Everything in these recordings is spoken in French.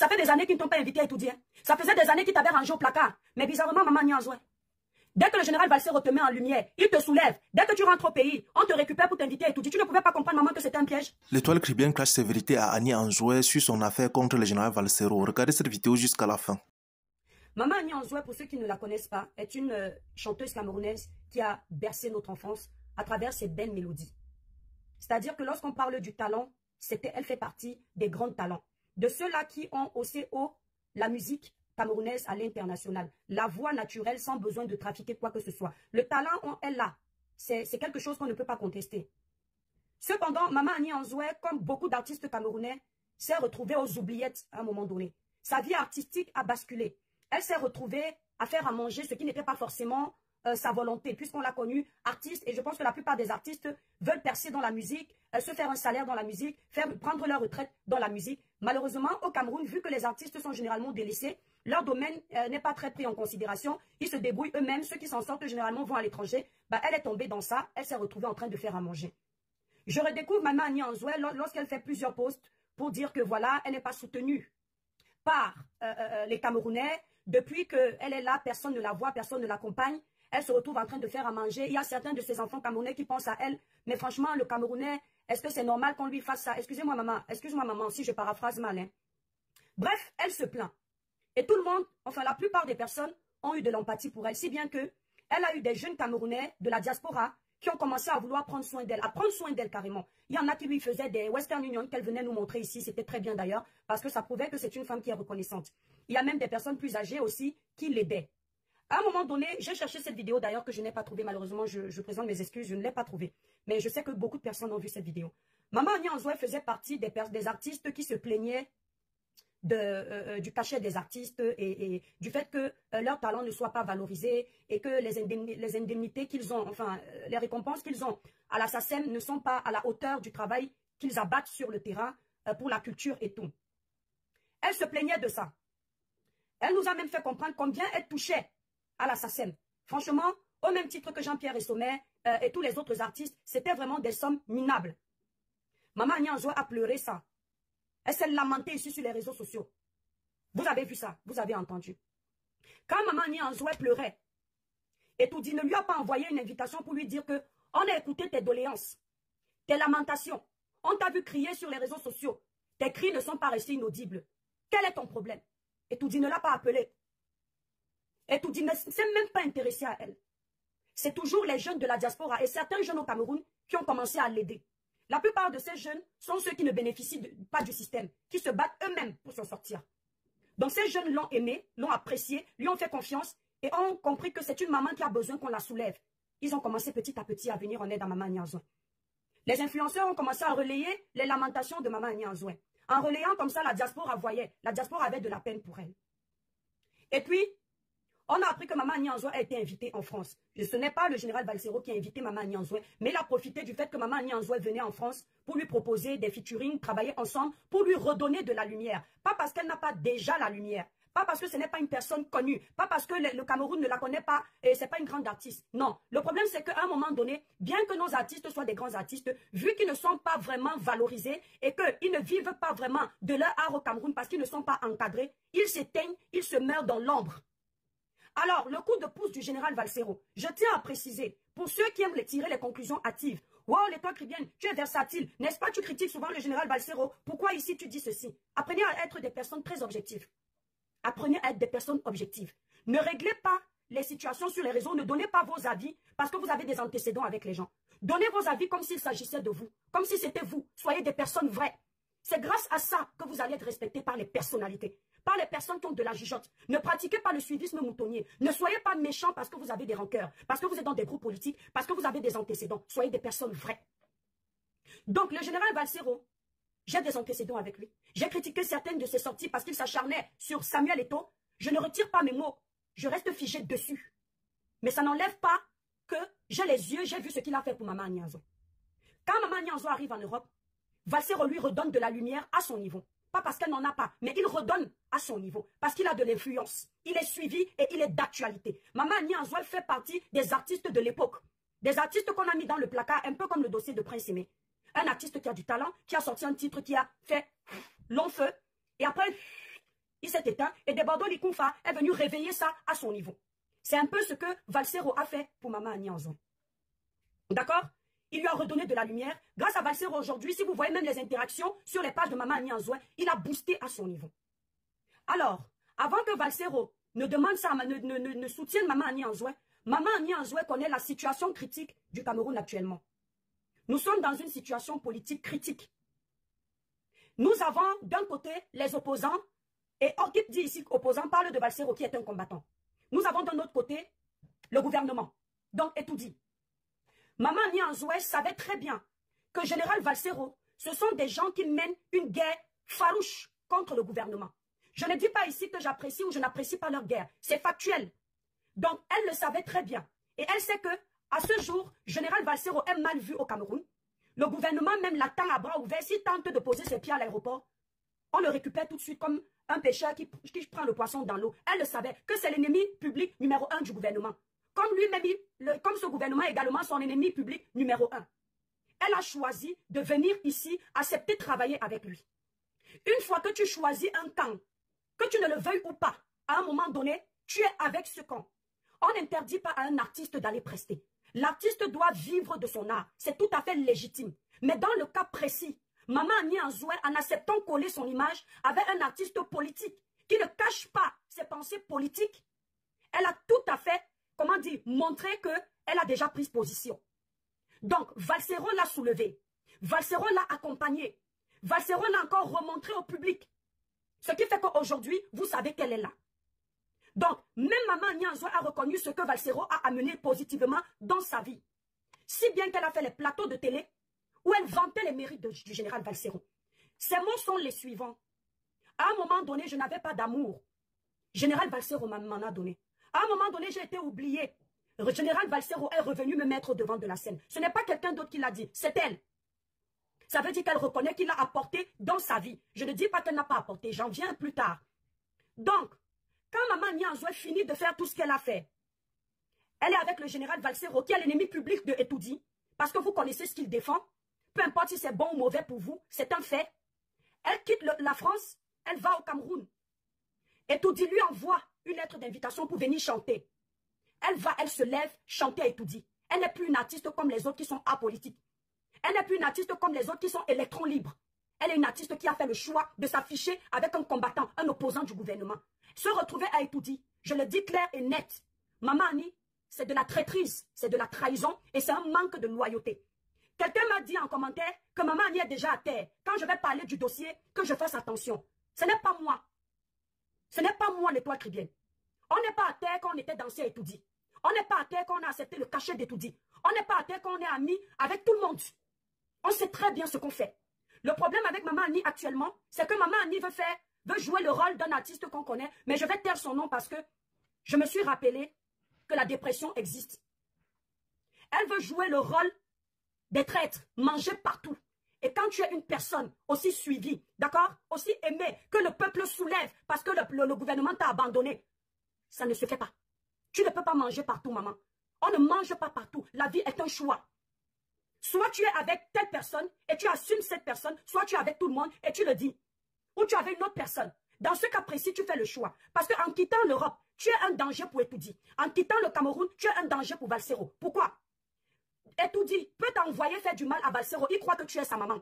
Ça fait des années qu'ils ne t'ont pas invité à étudier. Ça faisait des années qu'ils t'avaient rangé au placard. Mais bizarrement, maman Nianzoué, dès que le général Valsero te met en lumière, il te soulève. Dès que tu rentres au pays, on te récupère pour t'inviter à étudier. Tu ne pouvais pas comprendre, maman, que c'était un piège. L'étoile Caribbean cache ses vérités à Annie Anzoué sur son affaire contre le général Valsero. Regardez cette vidéo jusqu'à la fin. Maman Annie Anzoué, pour ceux qui ne la connaissent pas, est une chanteuse camerounaise qui a bercé notre enfance à travers ses belles mélodies. C'est-à-dire que lorsqu'on parle du talent, elle fait partie des grands talents. De ceux-là qui ont haussé haut la musique camerounaise à l'international. La voix naturelle sans besoin de trafiquer quoi que ce soit. Le talent, elle l'a. C'est quelque chose qu'on ne peut pas contester. Cependant, Maman Annie Anzoué, comme beaucoup d'artistes camerounais, s'est retrouvée aux oubliettes à un moment donné. Sa vie artistique a basculé. Elle s'est retrouvée à faire à manger ce qui n'était pas forcément sa volonté, puisqu'on l'a connue artiste, et je pense que la plupart des artistes veulent percer dans la musique, se faire un salaire dans la musique, prendre leur retraite dans la musique. Malheureusement, au Cameroun, vu que les artistes sont généralement délaissés, leur domaine n'est pas très pris en considération, ils se débrouillent eux-mêmes, ceux qui s'en sortent généralement vont à l'étranger. Elle est tombée dans ça, elle s'est retrouvée en train de faire à manger. Je redécouvre Maman Annie Anzoué lorsqu'elle fait plusieurs posts pour dire que voilà, elle n'est pas soutenue par les Camerounais. Depuis qu'elle est là, personne ne la voit, personne ne l'accompagne. Elle se retrouve en train de faire à manger. Il y a certains de ses enfants camerounais qui pensent à elle. Mais franchement, le Camerounais, est-ce que c'est normal qu'on lui fasse ça? Excusez-moi maman, si je paraphrase mal. Hein. Bref, elle se plaint. Et tout le monde, enfin la plupart des personnes ont eu de l'empathie pour elle. Si bien que elle a eu des jeunes Camerounais de la diaspora qui ont commencé à vouloir prendre soin d'elle, à prendre soin d'elle carrément. Il y en a qui lui faisaient des Western Union qu'elle venait nous montrer ici. C'était très bien d'ailleurs, parce que ça prouvait que c'est une femme qui est reconnaissante. Il y a même des personnes plus âgées aussi qui l'aidaient. À un moment donné, j'ai cherché cette vidéo d'ailleurs que je n'ai pas trouvée. Malheureusement, je présente mes excuses, je ne l'ai pas trouvée. Mais je sais que beaucoup de personnes ont vu cette vidéo. Maman Annie Anzoué faisait partie des artistes qui se plaignaient du cachet des artistes et du fait que leur talent ne soit pas valorisé et que les indemnités qu'ils ont, enfin les récompenses qu'ils ont à la SACEM ne sont pas à la hauteur du travail qu'ils abattent sur le terrain pour la culture et tout. Elle se plaignait de ça. Elle nous a même fait comprendre combien elle touchait à la SACEM. Franchement, au même titre que Jean-Pierre Sommet et tous les autres artistes, c'était vraiment des sommes minables. Maman Annie Anzoué a pleuré ça. Elle s'est lamentée ici sur les réseaux sociaux. Vous avez vu ça, vous avez entendu. Quand Maman Annie Anzoué pleurait, Etoudi ne lui a pas envoyé une invitation pour lui dire que on a écouté tes doléances, tes lamentations. On t'a vu crier sur les réseaux sociaux. Tes cris ne sont pas restés inaudibles. Quel est ton problème? Etoudi ne l'a pas appelé. Etoudi ne s'est même pas intéressé à elle. C'est toujours les jeunes de la diaspora et certains jeunes au Cameroun qui ont commencé à l'aider. La plupart de ces jeunes sont ceux qui ne bénéficient pas du système, qui se battent eux-mêmes pour s'en sortir. Donc ces jeunes l'ont aimé, l'ont apprécié, lui ont fait confiance et ont compris que c'est une maman qui a besoin qu'on la soulève. Ils ont commencé petit à petit à venir en aide à Maman Annie Anzoué. Les influenceurs ont commencé à relayer les lamentations de Maman Annie Anzoué. En relayant comme ça, la diaspora voyait. La diaspora avait de la peine pour elle. Et puis, on a appris que Maman Annie Anzoué a été invitée en France. Ce n'est pas le général Valsero qui a invité Maman Annie Anzoué, mais il a profité du fait que Maman Annie Anzoué venait en France pour lui proposer des featuring, travailler ensemble, pour lui redonner de la lumière. Pas parce qu'elle n'a pas déjà la lumière, pas parce que ce n'est pas une personne connue, pas parce que le Cameroun ne la connaît pas et c'est pas une grande artiste. Non, le problème c'est qu'à un moment donné, bien que nos artistes soient des grands artistes, vu qu'ils ne sont pas vraiment valorisés et qu'ils ne vivent pas vraiment de leur art au Cameroun parce qu'ils ne sont pas encadrés, ils s'éteignent, ils se meurent dans l'ombre. Alors, le coup de pouce du général Valsero, je tiens à préciser, pour ceux qui aiment tirer les conclusions hâtives, « Wow, l'étoile caribéenne, tu es versatile, n'est-ce pas, tu critiques souvent le général Valsero, pourquoi ici tu dis ceci ?» Apprenez à être des personnes très objectives. Apprenez à être des personnes objectives. Ne réglez pas les situations sur les réseaux, ne donnez pas vos avis parce que vous avez des antécédents avec les gens. Donnez vos avis comme s'il s'agissait de vous, comme si c'était vous. Soyez des personnes vraies. C'est grâce à ça que vous allez être respectés par les personnalités, par les personnes qui ont de la jugeote. Ne pratiquez pas le suivisme moutonnier. Ne soyez pas méchants parce que vous avez des rancœurs, parce que vous êtes dans des groupes politiques, parce que vous avez des antécédents. Soyez des personnes vraies. Donc, le général Valsero, j'ai des antécédents avec lui. J'ai critiqué certaines de ses sorties parce qu'il s'acharnait sur Samuel Eto'o. Je ne retire pas mes mots. Je reste figé dessus. Mais ça n'enlève pas que j'ai les yeux, j'ai vu ce qu'il a fait pour Maman Annie Anzoué. Quand Maman Annie Anzoué arrive en Europe, Valsero lui redonne de la lumière à son niveau. Pas parce qu'elle n'en a pas, mais il redonne à son niveau. Parce qu'il a de l'influence. Il est suivi et il est d'actualité. Maman Annie Anzoué fait partie des artistes de l'époque. Des artistes qu'on a mis dans le placard, un peu comme le dossier de Prince Aimé. Un artiste qui a du talent, qui a sorti un titre qui a fait long feu. Et après, il s'est éteint et Debordo Likunfa est venu réveiller ça à son niveau. C'est un peu ce que Valsero a fait pour Maman Annie Anzoué. D'accord? Il lui a redonné de la lumière. Grâce à Valsero aujourd'hui, si vous voyez même les interactions sur les pages de Maman Annie Anzoué, il a boosté à son niveau. Alors, avant que Valsero ne demande ça, ne soutienne Maman Annie Anzoué connaît la situation critique du Cameroun actuellement. Nous sommes dans une situation politique critique. Nous avons d'un côté les opposants, et Orkip dit ici qu'opposant parle de Valsero qui est un combattant. Nous avons d'un autre côté le gouvernement, donc Etoudi. Maman Annie Anzoué savait très bien que Général Valsero, ce sont des gens qui mènent une guerre farouche contre le gouvernement. Je ne dis pas ici que j'apprécie ou je n'apprécie pas leur guerre, c'est factuel. Donc elle le savait très bien. Et elle sait que à ce jour, Général Valsero est mal vu au Cameroun. Le gouvernement même l'attend à bras ouverts. S'il tente de poser ses pieds à l'aéroport, on le récupère tout de suite comme un pêcheur qui prend le poisson dans l'eau. Elle le savait que c'est l'ennemi public numéro 1 du gouvernement. Comme lui-même, comme ce gouvernement est également son ennemi public numéro 1. Elle a choisi de venir ici, accepter de travailler avec lui. Une fois que tu choisis un camp, que tu ne le veuilles ou pas, à un moment donné, tu es avec ce camp. On n'interdit pas à un artiste d'aller prester. L'artiste doit vivre de son art. C'est tout à fait légitime. Mais dans le cas précis, Maman Annie Anzoué, en acceptant coller son image avec un artiste politique qui ne cache pas ses pensées politiques, elle a tout à fait, comment dire, montré qu'elle a déjà pris position. Donc, Valsero l'a soulevé. Valsero l'a accompagné. Valsero l'a encore remontré au public. Ce qui fait qu'aujourd'hui, vous savez qu'elle est là. Donc, même Maman Annie Anzoué a reconnu ce que Valsero a amené positivement dans sa vie. Si bien qu'elle a fait les plateaux de télé où elle vantait les mérites du général Valsero. Ces mots sont les suivants. À un moment donné, je n'avais pas d'amour. Général Valsero m'en a donné. À un moment donné, j'ai été oublié. Général Valsero est revenu me mettre devant de la scène. Ce n'est pas quelqu'un d'autre qui l'a dit, c'est elle. Ça veut dire qu'elle reconnaît qu'il a apporté dans sa vie. Je ne dis pas qu'elle n'a pas apporté, j'en viens plus tard. Donc, quand Maman Annie Anzoué finit de faire tout ce qu'elle a fait, elle est avec le général Valsero, qui est l'ennemi public de Etoudi, parce que vous connaissez ce qu'il défend. Peu importe si c'est bon ou mauvais pour vous, c'est un fait. Elle quitte la France, elle va au Cameroun. Etoudi lui envoie une lettre d'invitation pour venir chanter. Elle se lève, chanter à Etoudi. Elle n'est plus une artiste comme les autres qui sont apolitiques. Elle n'est plus une artiste comme les autres qui sont électrons libres. Elle est une artiste qui a fait le choix de s'afficher avec un combattant, un opposant du gouvernement. Se retrouver à Etoudi, je le dis clair et net. Maman Annie, c'est de la traîtrise, c'est de la trahison et c'est un manque de loyauté. Quelqu'un m'a dit en commentaire que Maman Annie est déjà à terre. Quand je vais parler du dossier, que je fasse attention. Ce n'est pas moi. Ce n'est pas moi l'étoile tribienne. On n'est pas à terre quand on était dansé à Etoudi. On n'est pas à terre quand on a accepté le cachet d'Etoudi. On n'est pas à terre quand on est amis avec tout le monde. On sait très bien ce qu'on fait. Le problème avec Maman Annie actuellement, c'est que Maman Annie veut jouer le rôle d'un artiste qu'on connaît, mais je vais taire son nom parce que je me suis rappelé que la dépression existe. Elle veut jouer le rôle des traîtres, manger partout. Et quand tu es une personne aussi suivie, d'accord, aussi aimée, que le peuple soulève parce que le gouvernement t'a abandonné, ça ne se fait pas. Tu ne peux pas manger partout, maman. On ne mange pas partout. La vie est un choix. Soit tu es avec telle personne et tu assumes cette personne, soit tu es avec tout le monde et tu le dis. Ou tu es avec une autre personne. Dans ce cas précis, tu fais le choix. Parce qu'en quittant l'Europe, tu es un danger pour Etoudi. En quittant le Cameroun, tu es un danger pour Valsero. Pourquoi? Etoudi peut t'envoyer faire du mal à Valsero. Il croit que tu es sa maman.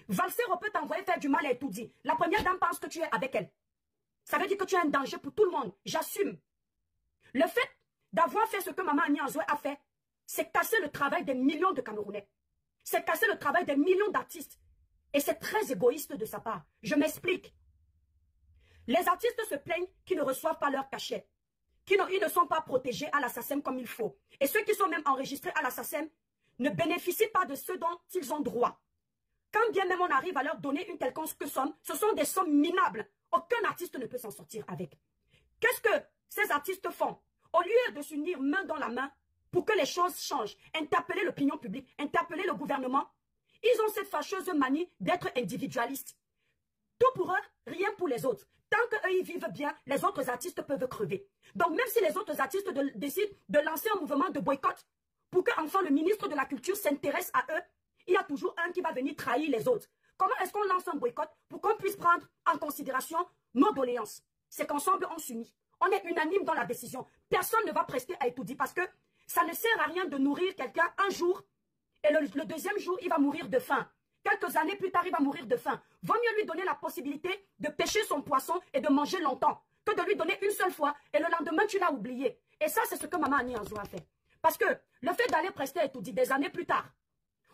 Valsero peut t'envoyer faire du mal à Etoudi. La première dame pense que tu es avec elle. Ça veut dire que tu es un danger pour tout le monde. J'assume. Le fait d'avoir fait ce que Maman Annie Anzoué a fait, c'est casser le travail des millions de Camerounais. C'est casser le travail des millions d'artistes. Et c'est très égoïste de sa part. Je m'explique. Les artistes se plaignent qu'ils ne reçoivent pas leur cachet. Ils ne sont pas protégés à la SACEM comme il faut. Et ceux qui sont même enregistrés à la SACEM ne bénéficient pas de ce dont ils ont droit. Quand bien même on arrive à leur donner une quelconque somme, ce sont des sommes minables. Aucun artiste ne peut s'en sortir avec. Qu'est-ce que ces artistes font? Au lieu de s'unir main dans la main pour que les choses changent, interpeller l'opinion publique, interpeller le gouvernement, ils ont cette fâcheuse manie d'être individualistes. Tout pour eux, rien pour les autres. Tant qu'eux, ils vivent bien, les autres artistes peuvent crever. Donc même si les autres artistes décident de lancer un mouvement de boycott pour que enfin le ministre de la Culture s'intéresse à eux, il y a toujours un qui va venir trahir les autres. Comment est-ce qu'on lance un boycott pour qu'on puisse prendre en considération nos doléances? C'est qu'ensemble, on s'unit. On est unanime dans la décision. Personne ne va prester à étudier parce que ça ne sert à rien de nourrir quelqu'un un jour et le deuxième jour, il va mourir de faim. Quelques années plus tard, il va mourir de faim. Vaut mieux lui donner la possibilité de pêcher son poisson et de manger longtemps que de lui donner une seule fois et le lendemain, tu l'as oublié. Et ça, c'est ce que Maman Annie Anzoua a fait. Parce que le fait d'aller prester à étudier des années plus tard,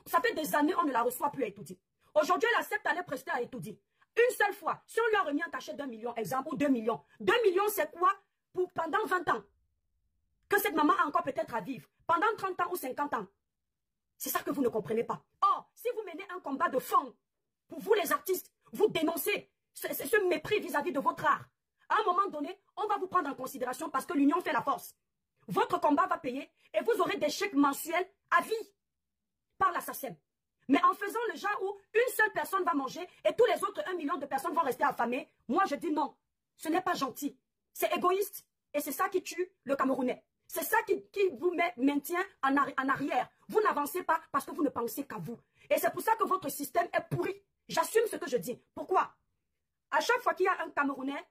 ça fait des années on ne la reçoit plus à étudier. Aujourd'hui, elle accepte d'aller prester à étudier. Une seule fois, si on lui a remis un cachet d'1 million, exemple, ou 2 millions. 2 millions, c'est quoi pour pendant 20 ans? Que cette maman a encore peut-être à vivre. Pendant 30 ans ou 50 ans. C'est ça que vous ne comprenez pas. Or, si vous menez un combat de fond, pour vous les artistes, vous dénoncez ce mépris vis-à-vis de votre art. À un moment donné, on va vous prendre en considération parce que l'union fait la force. Votre combat va payer et vous aurez des chèques mensuels à vie par la SACEM. Mais en faisant le genre où une seule personne va manger et tous les autres 1 million de personnes vont rester affamées, moi je dis non. Ce n'est pas gentil. C'est égoïste. Et c'est ça qui tue le Camerounais. C'est ça qui vous maintient en arrière. Vous n'avancez pas parce que vous ne pensez qu'à vous. Et c'est pour ça que votre système est pourri. J'assume ce que je dis. Pourquoi? À chaque fois qu'il y a un Camerounais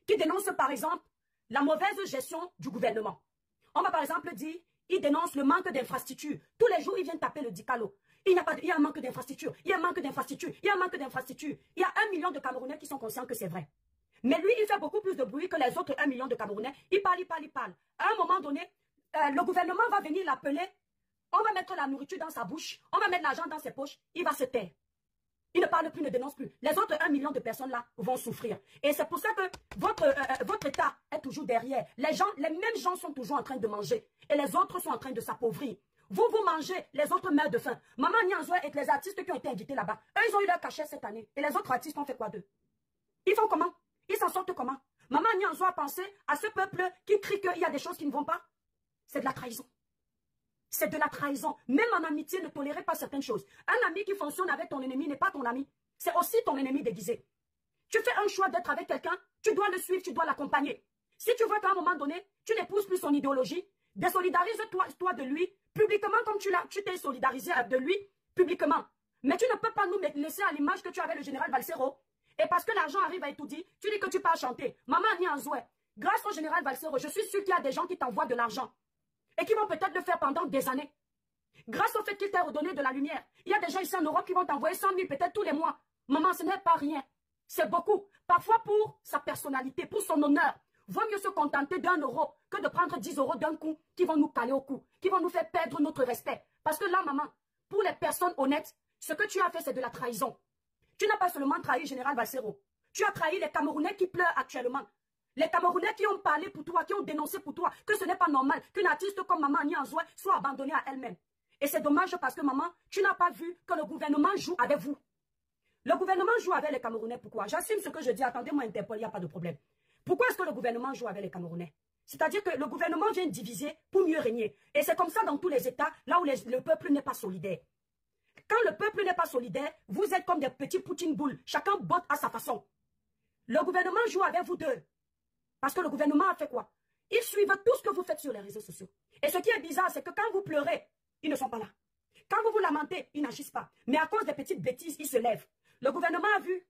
qui dénonce par exemple la mauvaise gestion du gouvernement, on va par exemple dire, il dénonce le manque d'infrastructures. Tous les jours, il vient taper le Dicalo. Il y a un manque d'infrastructures. Il y a un manque d'infrastructures. Il y a un manque d'infrastructures. Il y a 1 million de Camerounais qui sont conscients que c'est vrai. Mais lui, il fait beaucoup plus de bruit que les autres 1 million de Camerounais. Il parle, il parle, il parle. À un moment donné, le gouvernement va venir l'appeler. On va mettre la nourriture dans sa bouche. On va mettre l'argent dans ses poches. Il va se taire. Il ne parle plus, ne dénonce plus. Les autres 1 million de personnes là vont souffrir. Et c'est pour ça que votre État est toujours derrière. Les mêmes gens sont toujours en train de manger. Et les autres sont en train de s'appauvrir. Vous mangez, les autres meurent de faim. Maman Annie Anzoua et les artistes qui ont été invités là-bas, eux, ils ont eu leur cachet cette année. Et les autres artistes ont fait quoi d'eux? Ils font comment? Ils s'en sortent comment? Maman Annie Anzoua a pensé à ce peuple qui crie qu'il y a des choses qui ne vont pas. C'est de la trahison. C'est de la trahison. Même en amitié, ne tolérez pas certaines choses. Un ami qui fonctionne avec ton ennemi n'est pas ton ami. C'est aussi ton ennemi déguisé. Tu fais un choix d'être avec quelqu'un, tu dois le suivre, tu dois l'accompagner. Si tu vois qu'à un moment donné, tu n'épouses plus son idéologie, désolidarise-toi de lui, publiquement comme tu t'es solidarisé de lui, publiquement. Mais tu ne peux pas nous laisser à l'image que tu avais le général Valsero. Et parce que l'argent arrive à étudier, tu dis que tu pars chanter. Maman Annie Anzoua, grâce au général Valsero, je suis sûr qu'il y a des gens qui t'envoient de l'argent. Et qui vont peut-être le faire pendant des années. Grâce au fait qu'il t'a redonné de la lumière. Il y a des gens ici en Europe qui vont t'envoyer 100 000 peut-être tous les mois. Maman, ce n'est pas rien. C'est beaucoup. Parfois pour sa personnalité, pour son honneur. Vaut mieux se contenter d'1 euro que de prendre 10 euros d'un coup qui vont nous caler au cou, qui vont nous faire perdre notre respect. Parce que là, maman, pour les personnes honnêtes, ce que tu as fait, c'est de la trahison. Tu n'as pas seulement trahi le général Valsero. Tu as trahi les Camerounais qui pleurent actuellement. Les Camerounais qui ont parlé pour toi, qui ont dénoncé pour toi, que ce n'est pas normal qu'une artiste comme Maman Annie Anzoua soit abandonnée à elle-même. Et c'est dommage parce que maman, tu n'as pas vu que le gouvernement joue avec vous. Le gouvernement joue avec les Camerounais, pourquoi? J'assume ce que je dis, attendez-moi Interpol, il n'y a pas de problème. Pourquoi est-ce que le gouvernement joue avec les Camerounais? C'est-à-dire que le gouvernement vient diviser pour mieux régner. Et c'est comme ça dans tous les États, là où le peuple n'est pas solidaire. Quand le peuple n'est pas solidaire, vous êtes comme des petits poutines boules, chacun botte à sa façon. Le gouvernement joue avec vous deux. Parce que le gouvernement a fait quoi? Ils suivent tout ce que vous faites sur les réseaux sociaux. Et ce qui est bizarre, c'est que quand vous pleurez, ils ne sont pas là. Quand vous vous lamentez, ils n'agissent pas. Mais à cause des petites bêtises, ils se lèvent. Le gouvernement a vu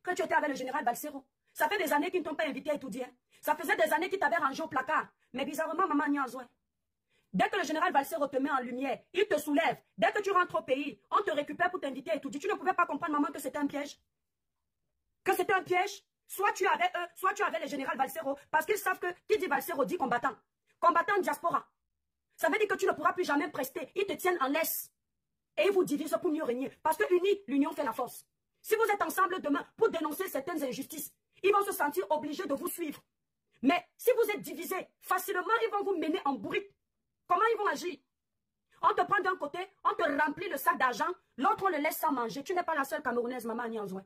que tu étais avec le général Valsero. Ça fait des années qu'ils ne t'ont pas invité à étudier. Ça faisait des années qu'ils t'avaient rangé au placard. Mais bizarrement, Maman Annie Anzoua, dès que le général Valsero te met en lumière, il te soulève. Dès que tu rentres au pays, on te récupère pour t'inviter à étudier. Tu ne pouvais pas comprendre, maman, que c'était un piège. Que c'était un piège. Soit tu avais eux, soit tu avais le général Valsero. Parce qu'ils savent que qui dit Valsero dit combattant. Combattant diaspora. Ça veut dire que tu ne pourras plus jamais prester. Ils te tiennent en laisse. Et ils vous divisent pour mieux régner. Parce que unis, l'union fait la force. Si vous êtes ensemble demain pour dénoncer certaines injustices, ils vont se sentir obligés de vous suivre. Mais si vous êtes divisés, facilement, ils vont vous mener en bourrique. Comment ils vont agir? On te prend d'un côté, on te remplit le sac d'argent, l'autre on le laisse sans manger. Tu n'es pas la seule Camerounaise, Maman Annie Anzoua.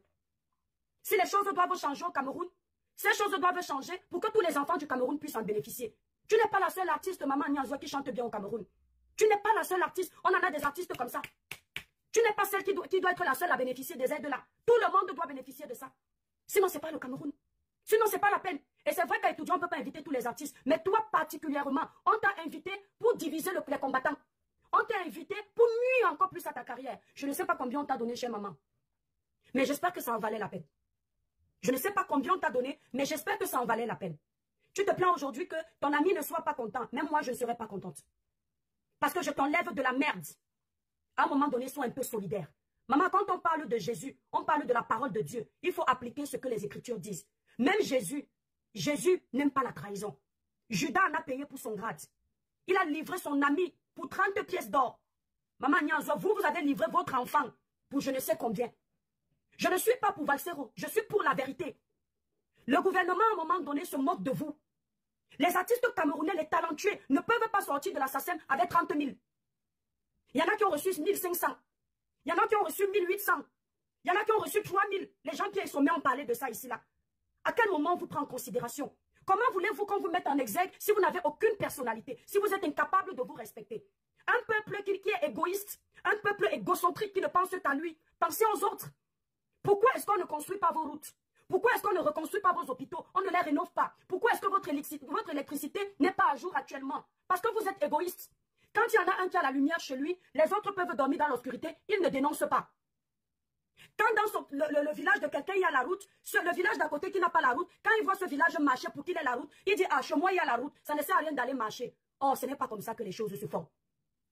Si les choses doivent changer au Cameroun, ces choses doivent changer pour que tous les enfants du Cameroun puissent en bénéficier. Tu n'es pas la seule artiste, Maman Annie Anzoua, qui chante bien au Cameroun. Tu n'es pas la seule artiste. On en a des artistes comme ça. Tu n'es pas celle qui doit être la seule à bénéficier des aides là. Tout le monde doit bénéficier de ça. Sinon, ce n'est pas le Cameroun. Sinon, ce n'est pas la peine. Et c'est vrai qu'à étudiant, on ne peut pas inviter tous les artistes. Mais toi, particulièrement, on t'a invité pour diviser les combattants. On t'a invité pour nuire encore plus à ta carrière. Je ne sais pas combien on t'a donné chez maman. Mais j'espère que ça en valait la peine. Je ne sais pas combien on t'a donné, mais j'espère que ça en valait la peine. Tu te plains aujourd'hui que ton ami ne soit pas content. Même moi, je ne serais pas contente. Parce que je t'enlève de la merde. À un moment donné, sois un peu solidaire. Maman, quand on parle de Jésus, on parle de la parole de Dieu. Il faut appliquer ce que les Écritures disent. Même Jésus n'aime pas la trahison. Judas en a payé pour son grade. Il a livré son ami pour 30 pièces d'or. Maman Nianzo, vous avez livré votre enfant pour je ne sais combien. Je ne suis pas pour Valsero, je suis pour la vérité. Le gouvernement, à un moment donné, se moque de vous. Les artistes camerounais, les talentueux, ne peuvent pas sortir de l'assassin avec 30 000. Il y en a qui ont reçu 1500. Il y en a qui ont reçu 1800. Il y en a qui ont reçu 3000. Les gens qui sont mis ont parlé de ça ici-là. À quel moment on vous prend en considération? Comment voulez-vous qu'on vous mette en exergue si vous n'avez aucune personnalité, si vous êtes incapable de vous respecter? Un peuple qui est égoïste, un peuple égocentrique qui ne pense qu'à lui. Pensez aux autres. Pourquoi est-ce qu'on ne construit pas vos routes? Pourquoi est-ce qu'on ne reconstruit pas vos hôpitaux? On ne les rénove pas. Pourquoi est-ce que votre électricité n'est pas à jour actuellement? Parce que vous êtes égoïste. Quand il y en a un qui a la lumière chez lui, les autres peuvent dormir dans l'obscurité, il ne dénonce pas. Quand dans le village de quelqu'un, il y a la route, le village d'à côté qui n'a pas la route, quand il voit ce village marcher pour qu'il ait la route, il dit, ah, chez moi, il y a la route, ça ne sert à rien d'aller marcher. Oh, ce n'est pas comme ça que les choses se font.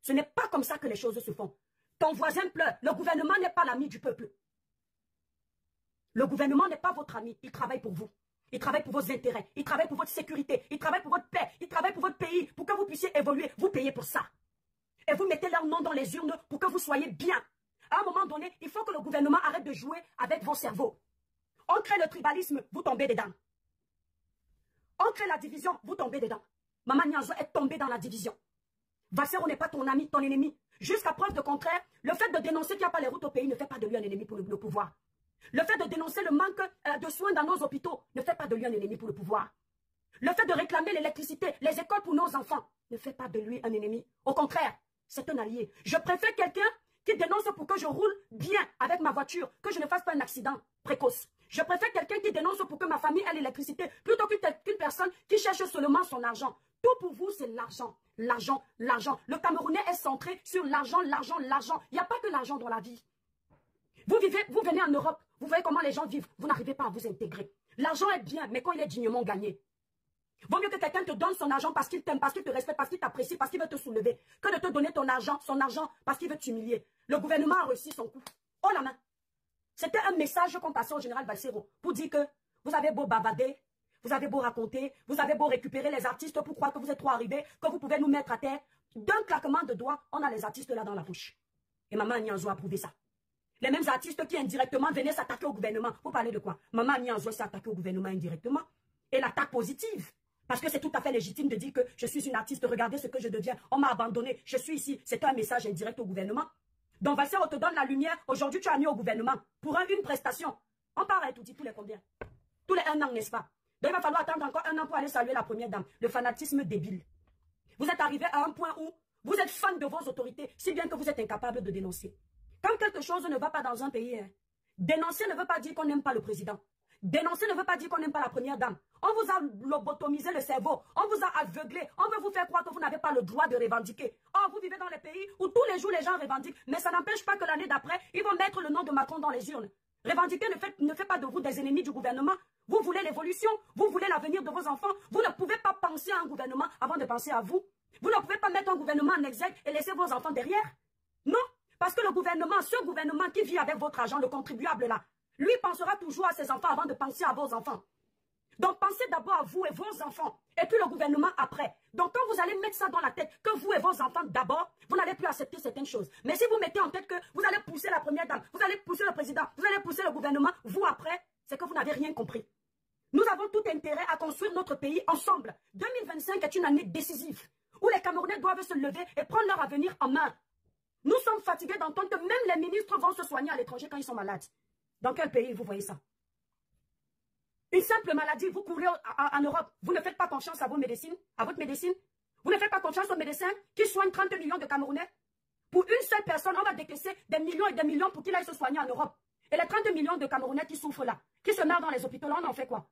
Ce n'est pas comme ça que les choses se font. Ton voisin pleure, le gouvernement n'est pas l'ami du peuple. Le gouvernement n'est pas votre ami, il travaille pour vous. Il travaille pour vos intérêts, il travaille pour votre sécurité, il travaille pour votre paix, il travaille pour votre pays, pour que vous puissiez évoluer. Vous payez pour ça. Et vous mettez leur nom dans les urnes pour que vous soyez bien. À un moment donné, il faut que le gouvernement arrête de jouer avec vos cerveaux. On crée le tribalisme, vous tombez dedans. On crée la division, vous tombez dedans. Maman Nianzo est tombée dans la division. Valsero n'est pas ton ami, ton ennemi. Jusqu'à preuve de contraire, le fait de dénoncer qu'il n'y a pas les routes au pays ne fait pas de lui un ennemi pour le pouvoir. Le fait de dénoncer le manque de soins dans nos hôpitaux ne fait pas de lui un ennemi pour le pouvoir. Le fait de réclamer l'électricité, les écoles pour nos enfants ne fait pas de lui un ennemi. Au contraire, c'est un allié. Je préfère quelqu'un qui dénonce pour que je roule bien avec ma voiture, que je ne fasse pas un accident précoce. Je préfère quelqu'un qui dénonce pour que ma famille ait l'électricité, plutôt qu'une personne qui cherche seulement son argent. Tout pour vous, c'est l'argent. L'argent, l'argent. Le Camerounais est centré sur l'argent, l'argent, l'argent. Il n'y a pas que l'argent dans la vie. Vous venez en Europe, vous voyez comment les gens vivent, vous n'arrivez pas à vous intégrer. L'argent est bien, mais quand il est dignement gagné. Vaut mieux que quelqu'un te donne son argent parce qu'il t'aime, parce qu'il te respecte, parce qu'il t'apprécie, parce qu'il veut te soulever, que de te donner son argent parce qu'il veut t'humilier. Le gouvernement a reçu son coup. Oh la main. C'était un message qu'on passait au général Valsero pour dire que vous avez beau bavarder, vous avez beau raconter, vous avez beau récupérer les artistes pour croire que vous êtes trop arrivés, que vous pouvez nous mettre à terre. D'un claquement de doigts, on a les artistes là dans la bouche. Et Maman Nianzo a prouvé ça. Les mêmes artistes qui indirectement venaient s'attaquer au gouvernement. Vous parlez de quoi? Maman Nianzo s'est attaquée au gouvernement indirectement. Et l'attaque positive. Parce que c'est tout à fait légitime de dire que je suis une artiste, regardez ce que je deviens. On m'a abandonné, je suis ici. C'est un message indirect au gouvernement. Donc Valsero te donne la lumière. Aujourd'hui, tu as mis au gouvernement pour une prestation. On part à tout dit tous les combien? Tous les 1 an, n'est-ce pas? Donc il va falloir attendre encore 1 an pour aller saluer la première dame. Le fanatisme débile. Vous êtes arrivé à un point où vous êtes fan de vos autorités, si bien que vous êtes incapable de dénoncer. Quand quelque chose ne va pas dans un pays, dénoncer ne veut pas dire qu'on n'aime pas le président. Dénoncer ne veut pas dire qu'on n'aime pas la première dame. On vous a lobotomisé le cerveau, on vous a aveuglé, on veut vous faire croire que vous n'avez pas le droit de revendiquer. Oh, vous vivez dans les pays où tous les jours les gens revendiquent, mais ça n'empêche pas que l'année d'après, ils vont mettre le nom de Macron dans les urnes. Revendiquer ne fait pas de vous des ennemis du gouvernement. Vous voulez l'évolution, vous voulez l'avenir de vos enfants. Vous ne pouvez pas penser à un gouvernement avant de penser à vous. Vous ne pouvez pas mettre un gouvernement en exergue et laisser vos enfants derrière. Non, parce que le gouvernement, ce gouvernement qui vit avec votre argent, le contribuable là, lui pensera toujours à ses enfants avant de penser à vos enfants. Donc pensez d'abord à vous et vos enfants, et puis le gouvernement après. Donc quand vous allez mettre ça dans la tête, que vous et vos enfants d'abord, vous n'allez plus accepter certaines choses. Mais si vous mettez en tête que vous allez pousser la première dame, vous allez pousser le président, vous allez pousser le gouvernement, vous après, c'est que vous n'avez rien compris. Nous avons tout intérêt à construire notre pays ensemble. 2025 est une année décisive, où les Camerounais doivent se lever et prendre leur avenir en main. Nous sommes fatigués d'entendre que même les ministres vont se soigner à l'étranger quand ils sont malades. Dans quel pays vous voyez ça? Une simple maladie, vous courez en Europe, vous ne faites pas confiance à vos médecines, à votre médecine. Vous ne faites pas confiance aux médecins qui soignent 30 millions de Camerounais. Pour une seule personne, on va décaisser des millions et des millions pour qu'il aille se soigner en Europe. Et les 30 millions de Camerounais qui souffrent là, qui se meurent dans les hôpitaux là, on en fait quoi?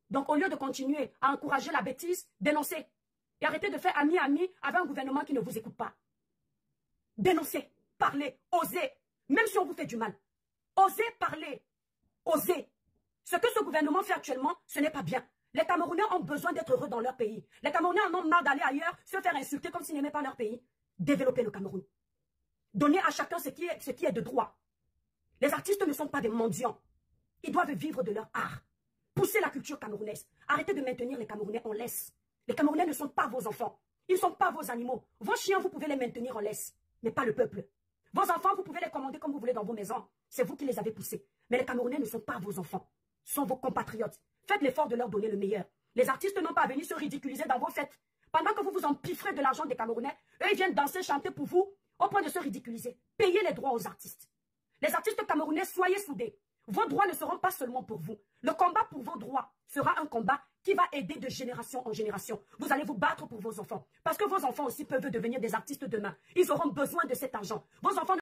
Donc au lieu de continuer à encourager la bêtise, dénoncez. Et arrêtez de faire ami-ami avec un gouvernement qui ne vous écoute pas. Dénoncez, parlez, osez, même si on vous fait du mal. Osez parler. Osez. Ce que ce gouvernement fait actuellement, ce n'est pas bien. Les Camerounais ont besoin d'être heureux dans leur pays. Les Camerounais en ont marre d'aller ailleurs, se faire insulter comme s'ils n'aimaient pas leur pays. Développez le Cameroun. Donnez à chacun ce qui est de droit. Les artistes ne sont pas des mendiants. Ils doivent vivre de leur art. Poussez la culture camerounaise. Arrêtez de maintenir les Camerounais en laisse. Les Camerounais ne sont pas vos enfants. Ils ne sont pas vos animaux. Vos chiens, vous pouvez les maintenir en laisse, mais pas le peuple. Vos enfants, vous pouvez les commander comme vous voulez dans vos maisons. C'est vous qui les avez poussés. Mais les Camerounais ne sont pas vos enfants. Ce sont vos compatriotes. Faites l'effort de leur donner le meilleur. Les artistes n'ont pas à venir se ridiculiser dans vos fêtes. Pendant que vous vous empiffrez de l'argent des Camerounais, eux, ils viennent danser, chanter pour vous, au point de se ridiculiser. Payez les droits aux artistes. Les artistes camerounais, soyez soudés. Vos droits ne seront pas seulement pour vous. Le combat pour vos droits sera un combat qui va aider de génération en génération. Vous allez vous battre pour vos enfants. Parce que vos enfants aussi peuvent devenir des artistes demain. Ils auront besoin de cet argent. Vos enfants